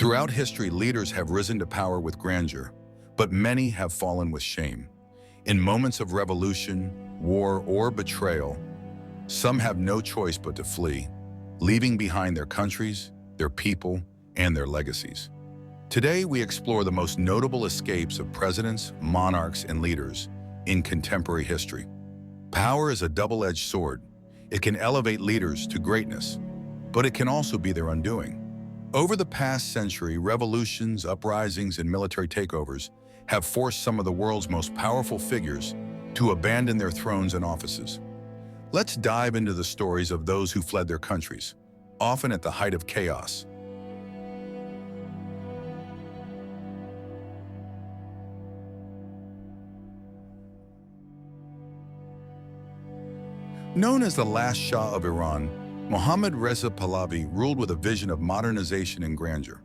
Throughout history, leaders have risen to power with grandeur, but many have fallen with shame. In moments of revolution, war, or betrayal, some have no choice but to flee, leaving behind their countries, their people, and their legacies. Today, we explore the most notable escapes of presidents, monarchs, and leaders in contemporary history. Power is a double-edged sword. It can elevate leaders to greatness, but it can also be their undoing. Over the past century, revolutions, uprisings, and military takeovers have forced some of the world's most powerful figures to abandon their thrones and offices. Let's dive into the stories of those who fled their countries, often at the height of chaos. Known as the last Shah of Iran, Mohammad Reza Pahlavi ruled with a vision of modernization and grandeur.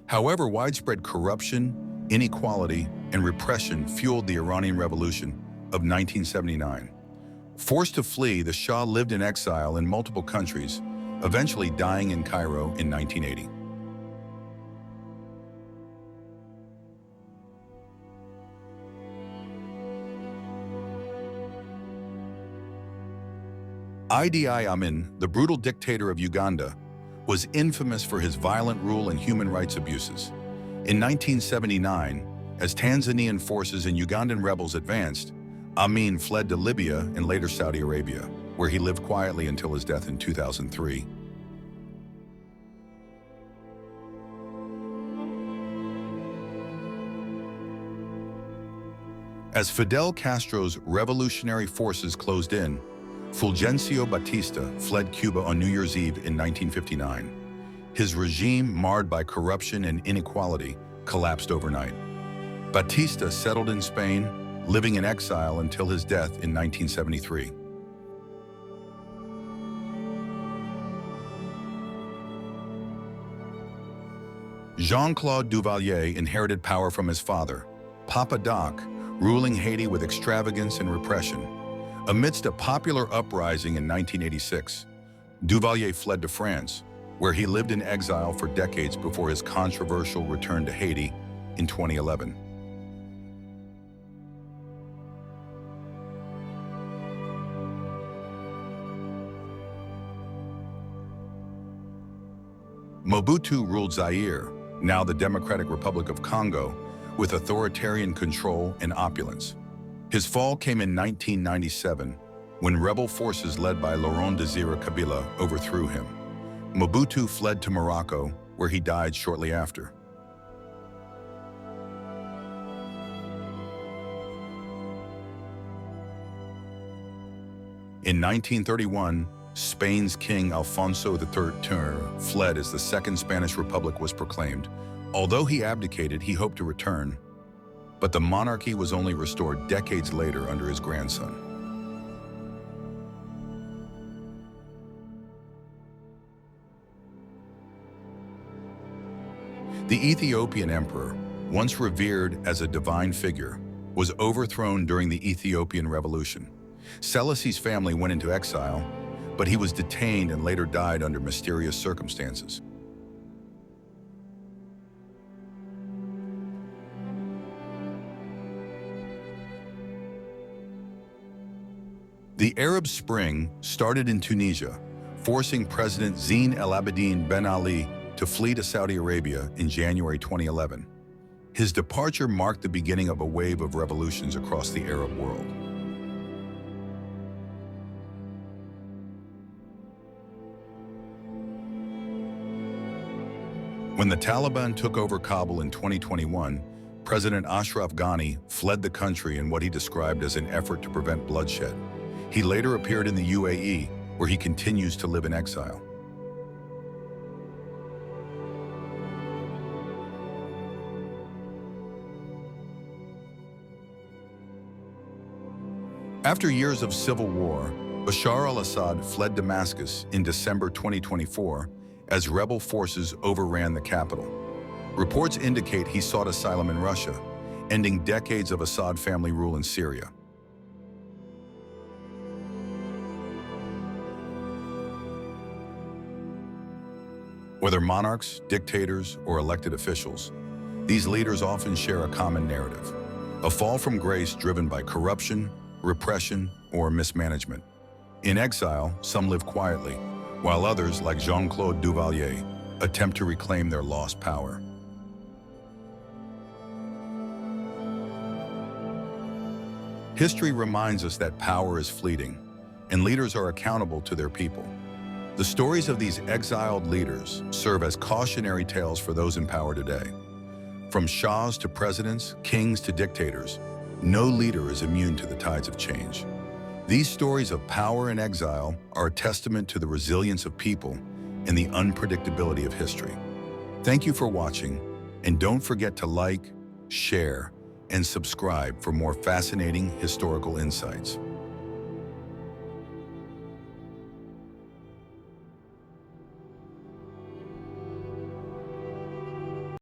However, widespread corruption, inequality, and repression fueled the Iranian Revolution of 1979. Forced to flee, the Shah lived in exile in multiple countries, eventually dying in Cairo in 1980. Idi Amin, the brutal dictator of Uganda, was infamous for his violent rule and human rights abuses. In 1979, as Tanzanian forces and Ugandan rebels advanced, Amin fled to Libya and later Saudi Arabia, where he lived quietly until his death in 2003. As Fidel Castro's revolutionary forces closed in, Fulgencio Batista fled Cuba on New Year's Eve in 1959. His regime, marred by corruption and inequality, collapsed overnight. Batista settled in Spain, living in exile until his death in 1973. Jean-Claude Duvalier inherited power from his father, Papa Doc, ruling Haiti with extravagance and repression. Amidst a popular uprising in 1986, Duvalier fled to France, where he lived in exile for decades before his controversial return to Haiti in 2011. Mobutu ruled Zaire, now the Democratic Republic of Congo, with authoritarian control and opulence. His fall came in 1997, when rebel forces led by Laurent Désiré Kabila overthrew him. Mobutu fled to Morocco, where he died shortly after. In 1931, Spain's King Alfonso III fled as the Second Spanish Republic was proclaimed. Although he abdicated, he hoped to return, but the monarchy was only restored decades later under his grandson. The Ethiopian emperor, once revered as a divine figure, was overthrown during the Ethiopian Revolution. Selassie's family went into exile, but he was detained and later died under mysterious circumstances. The Arab Spring started in Tunisia, forcing President Zine El Abidine Ben Ali to flee to Saudi Arabia in January 2011. His departure marked the beginning of a wave of revolutions across the Arab world. When the Taliban took over Kabul in 2021, President Ashraf Ghani fled the country in what he described as an effort to prevent bloodshed. He later appeared in the UAE, where he continues to live in exile. After years of civil war, Bashar al-Assad fled Damascus in December 2024 as rebel forces overran the capital. Reports indicate he sought asylum in Russia, ending decades of Assad family rule in Syria. Whether monarchs, dictators, or elected officials, these leaders often share a common narrative: a fall from grace driven by corruption, repression, or mismanagement. In exile, some live quietly, while others, like Jean-Claude Duvalier, attempt to reclaim their lost power. History reminds us that power is fleeting, and leaders are accountable to their people. The stories of these exiled leaders serve as cautionary tales for those in power today. From shahs to presidents, kings to dictators, no leader is immune to the tides of change. These stories of power and exile are a testament to the resilience of people and the unpredictability of history. Thank you for watching, and don't forget to like, share, and subscribe for more fascinating historical insights.